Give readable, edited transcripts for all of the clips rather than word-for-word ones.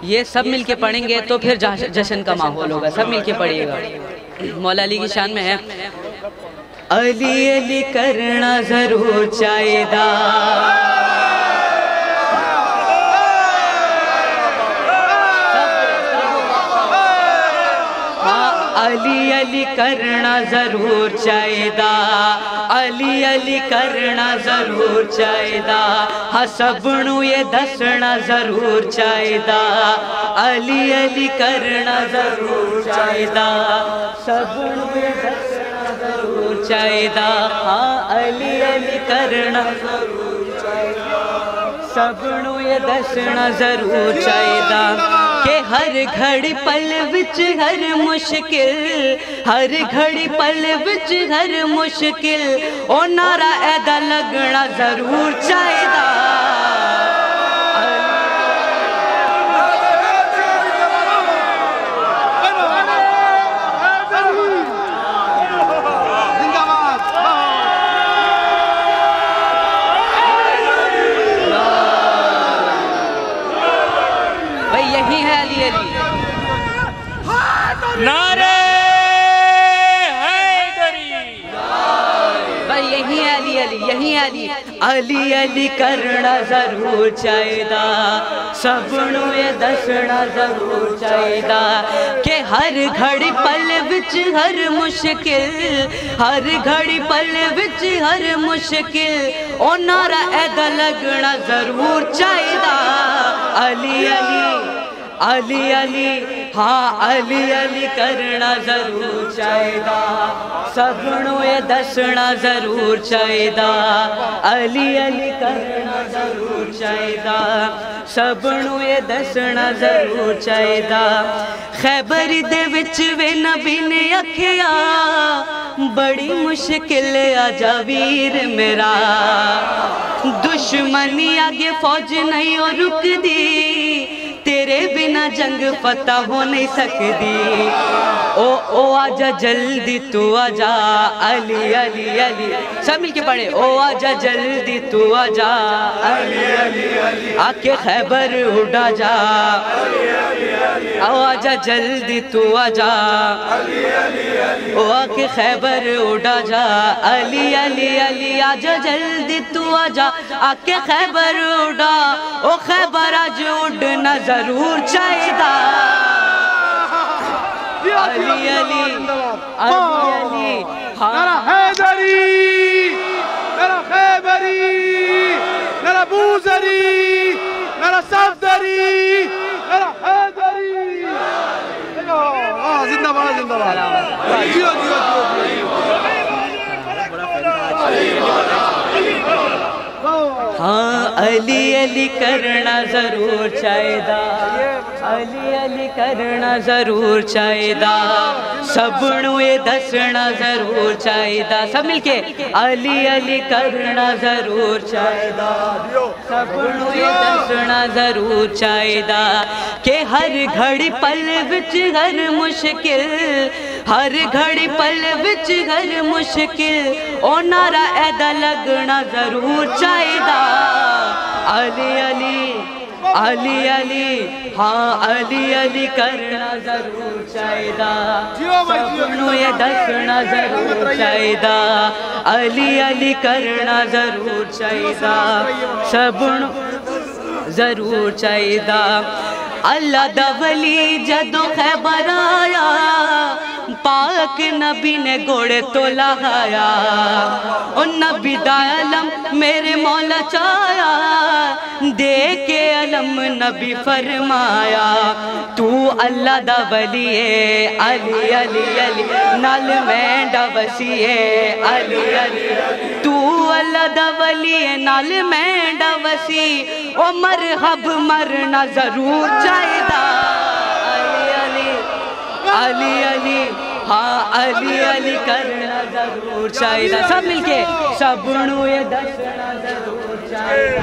یہ سب مل کے پڑھیں گے تو پھر جشن کا ماحول ہوگا. سب مل کے پڑھیے گا. مولا علی کی شان میں ہے علی علی کرنا ضرور چاہیے. علی علی کرنا ضرور چاہیے. علی علی کرنا ضرور چاہیے. ہاں سبنو یہ دسنا ضرور چاہیے. علی علی کرنا ضرور چاہیے. سبنو یہ دسنا ضرور چاہیے. ہاں علی علی کرنا ضرور چاہیے. سبنو یہ دسنا ضرور چاہیے کہ ہر گھڑی پل وچ ہر مشکل، ہر گھڑی پل وچ ہر مشکل او نعرہ ایدا لگنا ضرور چاہیے. یہی ہے علی علی. نعرہ حیدری. بھائی یہی ہے علی علی، یہی ہے علی. علی علی کرنا ضرور چاہیے. سبنو یہ دسنا ضرور چاہیے کہ ہر گھڑی پل وچ ہر مشکل، ہر گھڑی پل وچ ہر مشکل او نعرہ ایدا لگنا ضرور چاہیے. علی علی علی علی ہاں علی علی کرنا ضرور چاہیے. سبنو یہ دسنا ضرور چاہیے. علی علی کرنا ضرور چاہیے. سبنو یہ دسنا ضرور چاہیے. خیبر دے وچ وے نبی نے آکھیا بڑی مشکل آ جا ویر میرا، دشمنی آگے فوج نہیں اور رک دی، تیرے بنا جنگ فتح ہو نہیں سکتی. او آجا جلدی تو آجا. علی علی علی سب مل کے پڑھے. او آجا جلدی تو آجا. علی علی علی آکے خیبر اڑا جا. او آجا جلدی تو آجا. او آکے خیبر اڑا جا. علی علی علی آجا جلدی تو آجا. آکے خیبر اڑا. او خیبر آج اڑنا ضرور چاہیے. علی علی علی علی نعرہ حیدری، نعرہ خیبری، نعرہ بوزری، نعرہ صفدری، نعرہ حیدری. زندہ باد زندہ باد. جیو جیو ہاں علی علی کرنا ضرور چاہیے. علی علی کرنا ضرور چاہیے. سبنو یہ دسنا ضرور چاہیے. سب مل کے علی علی کرنا ضرور چاہیے. سبنو یہ دسنا ضرور چاہیے کہ ہر گھڑی پل وچ ہر مشکل، ہر گھڑی پل وچ ہر مشکل او نعرہ ایدا لگنا ضرور چاہیے. علی علی علی علی ہاں علی علی کرنا ضرور چاہیے. سبنو یہ دسنا ضرور چاہیے. علی علی کرنا ضرور چاہیے. سبنو ضرور چاہیے. اللہ دا ولی جدو خیبر آیا، پاک نبی نے گھوڑے تو لگایا. اور نبی دا علم میرے مولا چایا، دے کے علم نبی فرمایا تو اللہ دا ولی ہے. علی علی علی نال مینڈا وسی ہے. علی علی تو اللہ دا ولی ہے نال مینڈا وسی. او مرحب مرنا ضرور چاہیے. علی علی علی علی ہاں علی علی کرنا ضرور چاہیے. سب مل کے سبنو یہ دسنا ضرور چاہیے.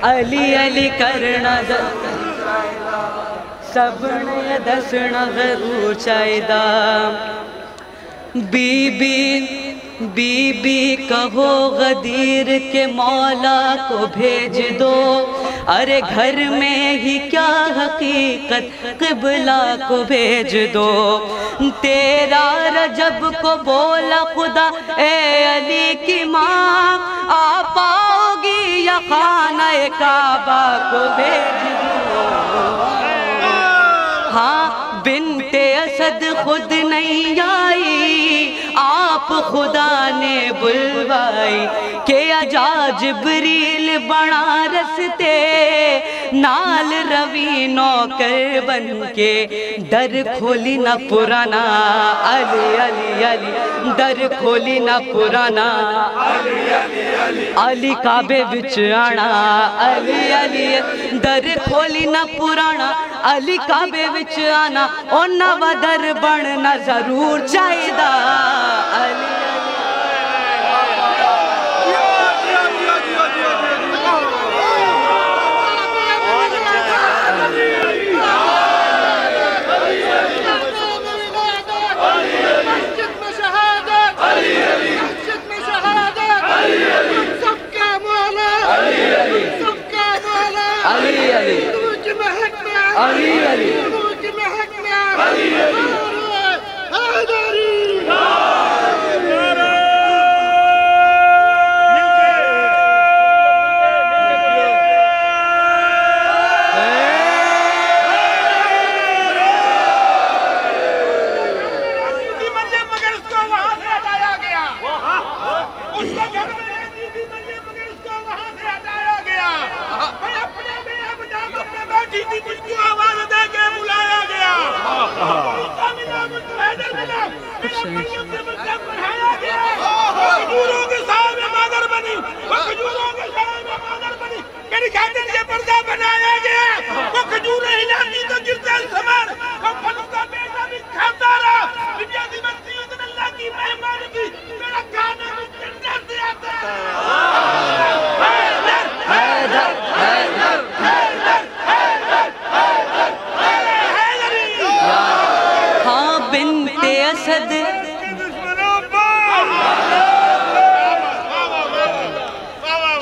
علی علی کرنا ضرور چاہیے. سبنو یہ دسنا ضرور چاہیے. بی بی کہو غدیر کے مولا کو بھیج دو، ارے گھر میں ہی کیا حقیقت قبلہ کو بھیج دو تیرا رجب کو بولا خدا اے علی کی ماں آ پاؤ گی یا خانہ کعبہ کو بھیج دو ہاں بنت اسد خود نہیں آئی آپ خدا نے بلوائی کہ اجا جبریل بنا رستے نال روی نوکر بن کے در کھولی نہ پرانا علی علی علی در کھولی نہ پرانا علی کعبے وچ آنا علی علی در کھولی نہ پرانا علی کعبے وچ آنا اور نوا در بننا ضرور چاہیدا علی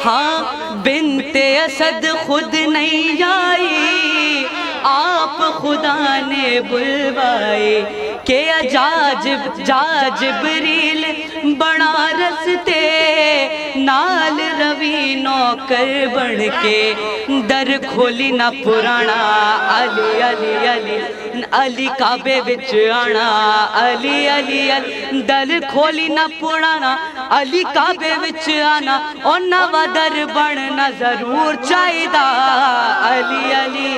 ہاں بنت اسد خود نہیں آئی آپ خدا نے بلوائی کہ جا جبریل بڑا رستے نال روی نوکر بڑھ کے در کھولی نہ پرانا علی علی علی علی کعبے وچ آنا علی علی علی در کھولی نہ پرانا علی کعبے وچ آنا اور نوا در بننا ضرور چاہیدا علی علی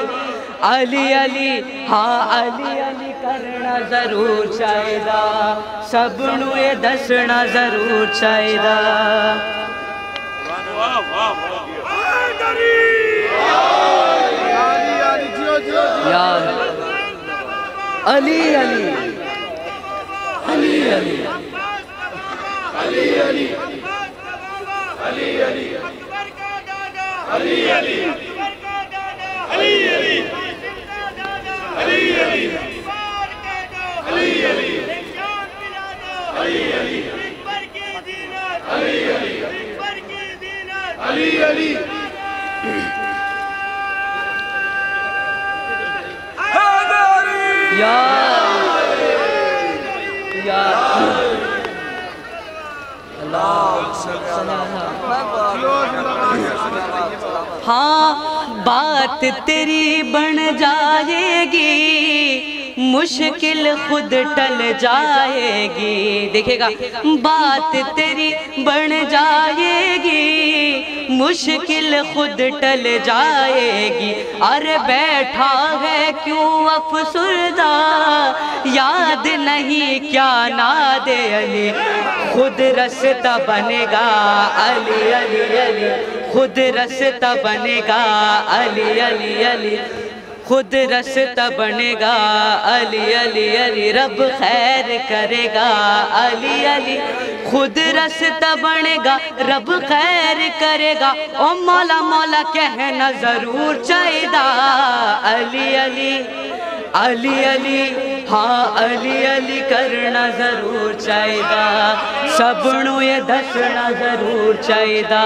علی علی ہاں علی علی کرنا ضرور چاہیدا سب نو یہ دسنا ضرور چاہیدا یار علی علی علی علی علی علی علی علی علی علی ہاں بات تیری بن جائے گی مشکل خود ٹل جائے گی دیکھے گا بات تیری بن جائے گی مشکل خود ٹل جائے گی ارے بیٹھا ہے کیوں افسردہ یاد نہیں کیا ناد علی خود رستہ بنے گا علی علی علی خود رستہ بنے گا علی علی علی خود رستہ بنے گا علی علی علی رب خیر کرے گا علی علی خود رستہ بنے گا رب خیر کرے گا او مولا مولا کہنا ضرور چاہیدا علی علی علی علی ہاں علی علی کرنا ضرور چاہیدا سب نو یہ دسنا ضرور چاہیدا